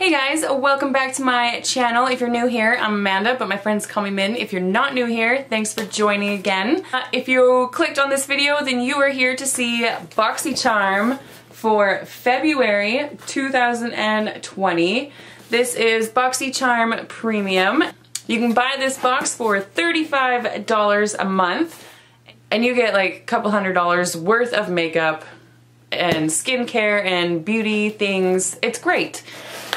Hey guys, welcome back to my channel. If you're new here, I'm Amanda, but my friends call me Min. If you're not new here, thanks for joining again. If you clicked on this video, then you are here to see Boxycharm for February 2020. This is Boxycharm Premium. You can buy this box for $35 a month, and you get like a couple $100 worth of makeup and skincare and beauty things. It's great.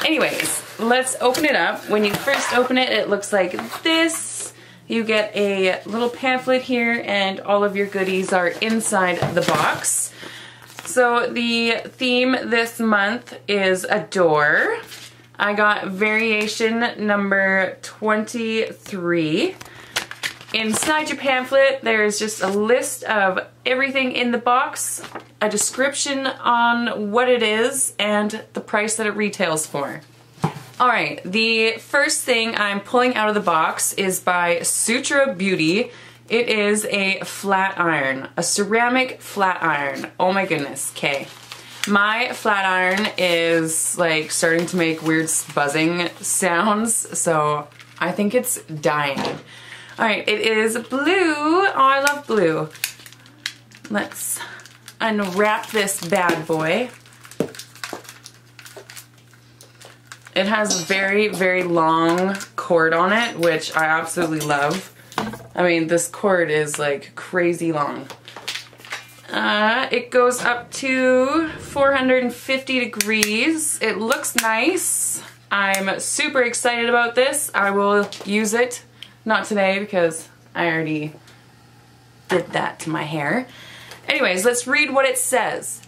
Anyways, let's open it up. When you first open it, it looks like this. You get a little pamphlet here and all of your goodies are inside the box. So the theme this month is Adore. I got variation number 23. Inside your pamphlet, there's just a list of everything in the box, a description on what it is, and the price that it retails for. Alright, the first thing I'm pulling out of the box is by Sutra Beauty. It is a flat iron, a ceramic flat iron. Oh my goodness, okay. My flat iron is like starting to make weird buzzing sounds, so I think it's dying. Alright, it is blue. Oh, I love blue. Let's unwrap this bad boy. It has a very, very long cord on it, which I absolutely love. I mean, this cord is like crazy long. It goes up to 450 degrees. It looks nice. I'm super excited about this. I will use it. Not today because I already did that to my hair. Anyways, let's read what it says.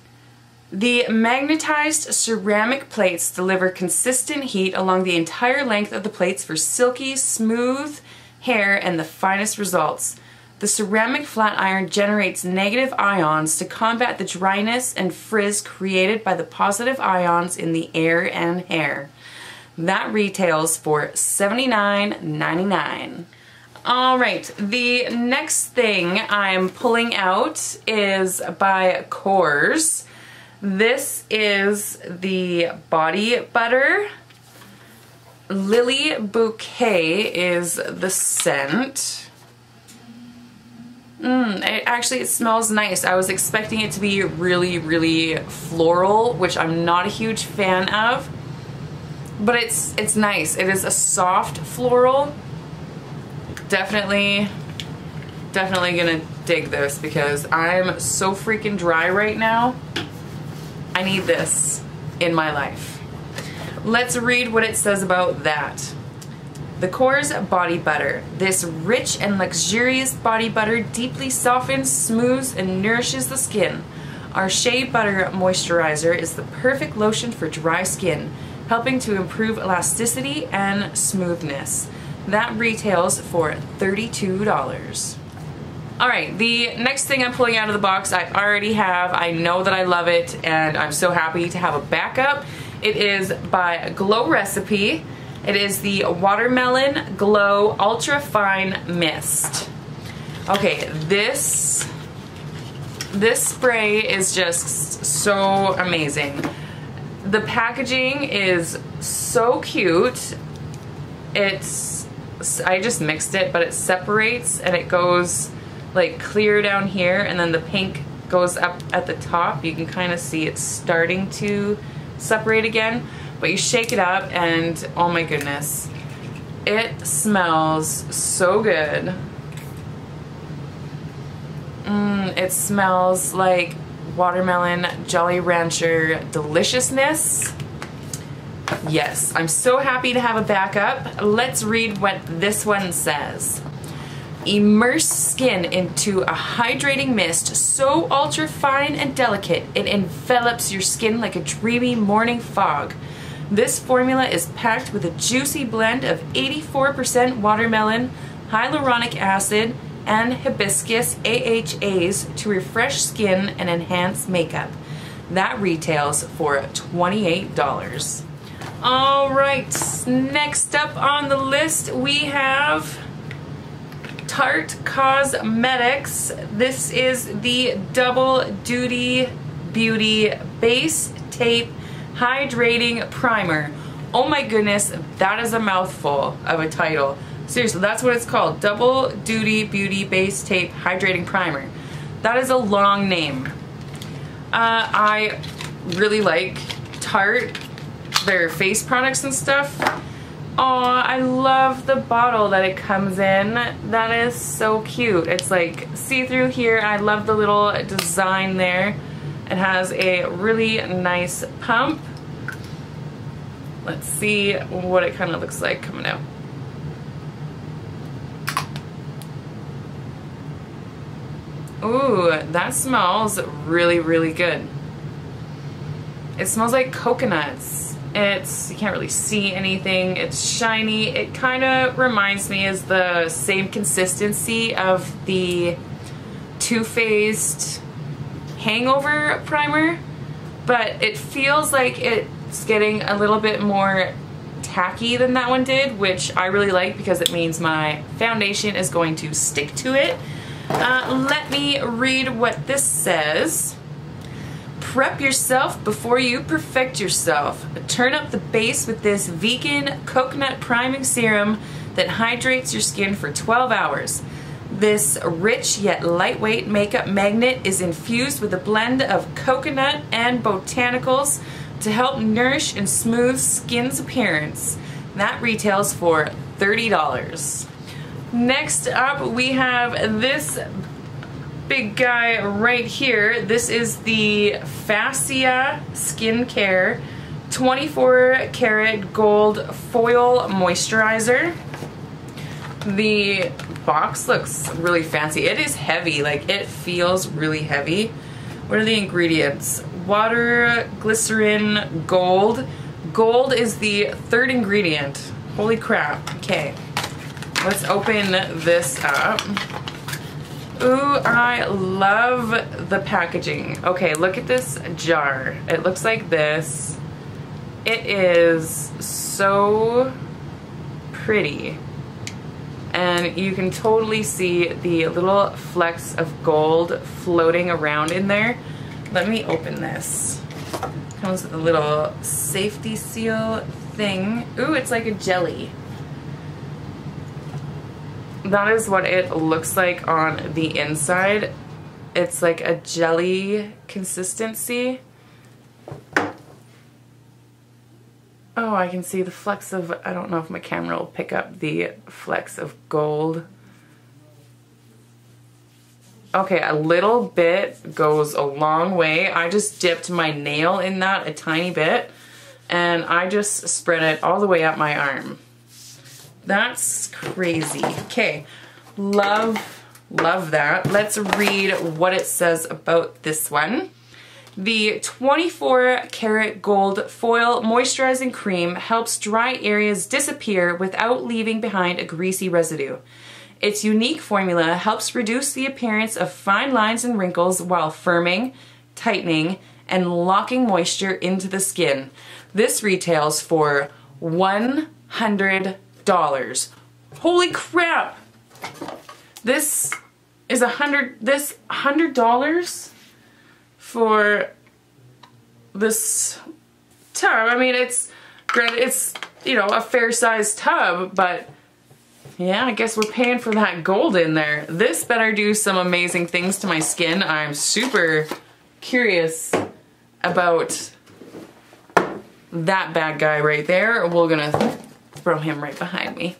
The magnetized ceramic plates deliver consistent heat along the entire length of the plates for silky, smooth hair and the finest results. The ceramic flat iron generates negative ions to combat the dryness and frizz created by the positive ions in the air and hair. That retails for $79.99. Alright, the next thing I'm pulling out is by Kors. This is the body butter. Lily Bouquet is the scent. It smells nice. I was expecting it to be really, really floral, which I'm not a huge fan of. But it's nice. It is a soft floral. Definitely gonna dig this because I'm so freaking dry right now. I need this in my life. Let's read what it says about that. The Kors Body Butter. This rich and luxurious body butter deeply softens, smooths, and nourishes the skin. Our Shea Butter Moisturizer is the perfect lotion for dry skin, helping to improve elasticity and smoothness. That retails for $32. Alright, the next thing I'm pulling out of the box I already have. I know that I love it and I'm so happy to have a backup. It is by Glow Recipe. It is the Watermelon Glow Ultra Fine Mist. Okay, this spray is just so amazing. The packaging is so cute. I just mixed it, but it separates and it goes like clear down here and then the pink goes up at the top. You can kind of see it's starting to separate again, but you shake it up and oh my goodness, it smells so good. It smells like watermelon Jolly Rancher deliciousness. Yes, I'm so happy to have a backup. Let's read what this one says. Immerse skin into a hydrating mist so ultra fine and delicate it envelops your skin like a dreamy morning fog. This formula is packed with a juicy blend of 84% watermelon, hyaluronic acid, and hibiscus AHAs to refresh skin and enhance makeup. That retails for $28. Alright, next up on the list we have Tarte Cosmetics. This is the Double Duty Beauty Base Tape Hydrating Primer. Oh my goodness, that is a mouthful of a title. Seriously, that's what it's called. Double Duty Beauty Base Tape Hydrating Primer. That is a long name. I really like Tarte, their face products and stuff. Oh, I love the bottle that it comes in. That is so cute. It's like see-through here. I love the little design there. It has a really nice pump. Let's see what it kind of looks like coming out. Ooh, that smells really, really good. It smells like coconuts. You can't really see anything. It's shiny. It kind of reminds me is the same consistency of the Too Faced Hangover primer, but it feels like it's getting a little bit more tacky than that one did, which I really like because it means my foundation is going to stick to it. Let me read what this says. Prep yourself before you perfect yourself. Turn up the base with this vegan coconut priming serum that hydrates your skin for 12 hours. This rich yet lightweight makeup magnet is infused with a blend of coconut and botanicals to help nourish and smooth skin's appearance. That retails for $30. Next up we have this big guy right here. This is the Fasciae Skincare 24 karat gold foil moisturizer. The box looks really fancy. It is heavy, like it feels really heavy. What are the ingredients? Water, glycerin, gold. Gold is the third ingredient. Holy crap. Okay, let's open this up. Ooh, I love the packaging. Okay, look at this jar. It looks like this. It is so pretty. And you can totally see the little flecks of gold floating around in there. Let me open this. Comes with a little safety seal thing. Ooh, it's like a jelly. That is what it looks like on the inside. It's like a jelly consistency. Oh, I can see the flecks of, I don't know if my camera will pick up the flecks of gold. Okay, a little bit goes a long way. I just dipped my nail in that a tiny bit and I just spread it all the way up my arm. That's crazy. Okay, love that. Let's read what it says about this one. The 24 karat gold foil moisturizing cream helps dry areas disappear without leaving behind a greasy residue. Its unique formula helps reduce the appearance of fine lines and wrinkles while firming, tightening, and locking moisture into the skin. This retails for $100. Holy crap! This is $100 for this tub. I mean, it's granted, it's, you know, a fair sized tub, but yeah, I guess we're paying for that gold in there. This better do some amazing things to my skin. I'm super curious about that bad guy right there. We're gonna throw him right behind me.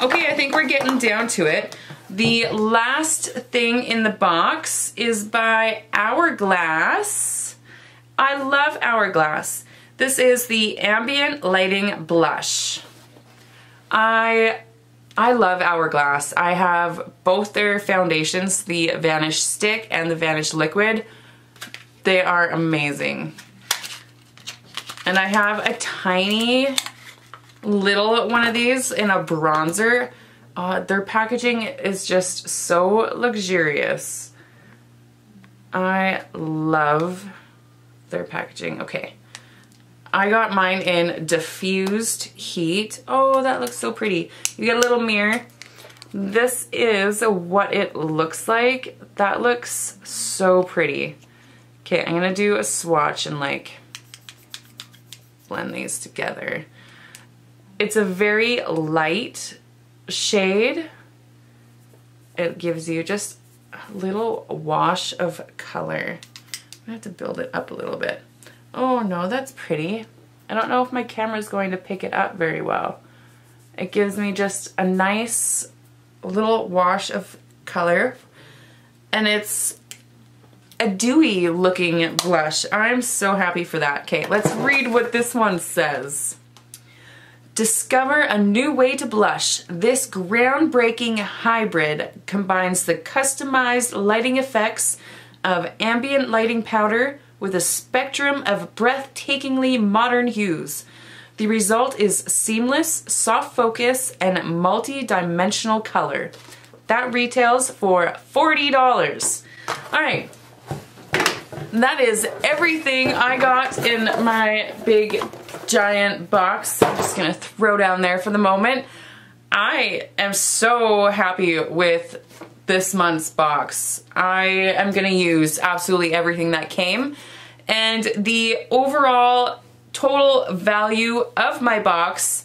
Okay, I think we're getting down to it. The last thing in the box is by Hourglass. I love Hourglass. This is the Ambient Lighting Blush. I love Hourglass. I have both their foundations, the Vanish Stick and the Vanish Liquid. They are amazing. And I have a tiny little one of these in a bronzer. Their packaging is just so luxurious. I love their packaging. Okay, I got mine in diffused heat. Oh, that looks so pretty. You get a little mirror. This is what it looks like. That looks so pretty. Okay, I'm gonna do a swatch and like blend these together. It's a very light shade. It gives you just a little wash of color. I'm gonna have to build it up a little bit. Oh no, that's pretty. I don't know if my camera is going to pick it up very well. It gives me just a nice little wash of color, and it's a dewy looking blush. I'm so happy for that. Okay, let's read what this one says. Discover a new way to blush. This groundbreaking hybrid combines the customized lighting effects of ambient lighting powder with a spectrum of breathtakingly modern hues. The result is seamless, soft focus, and multi-dimensional color. That retails for $40. All right, that is everything I got in my big giant box. I'm just gonna throw down there for the moment. I am so happy with this month's box. I am gonna use absolutely everything that came, and the overall total value of my box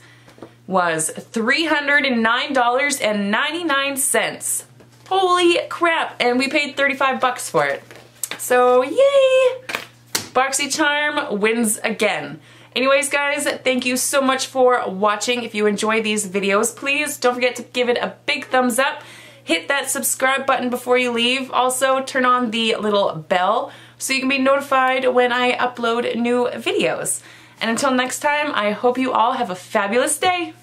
was $309.99. Holy crap, and we paid 35 bucks for it. So yay! Boxycharm wins again. Anyways guys, thank you so much for watching. If you enjoy these videos, please don't forget to give it a big thumbs up. Hit that subscribe button before you leave. Also, turn on the little bell so you can be notified when I upload new videos. And until next time, I hope you all have a fabulous day.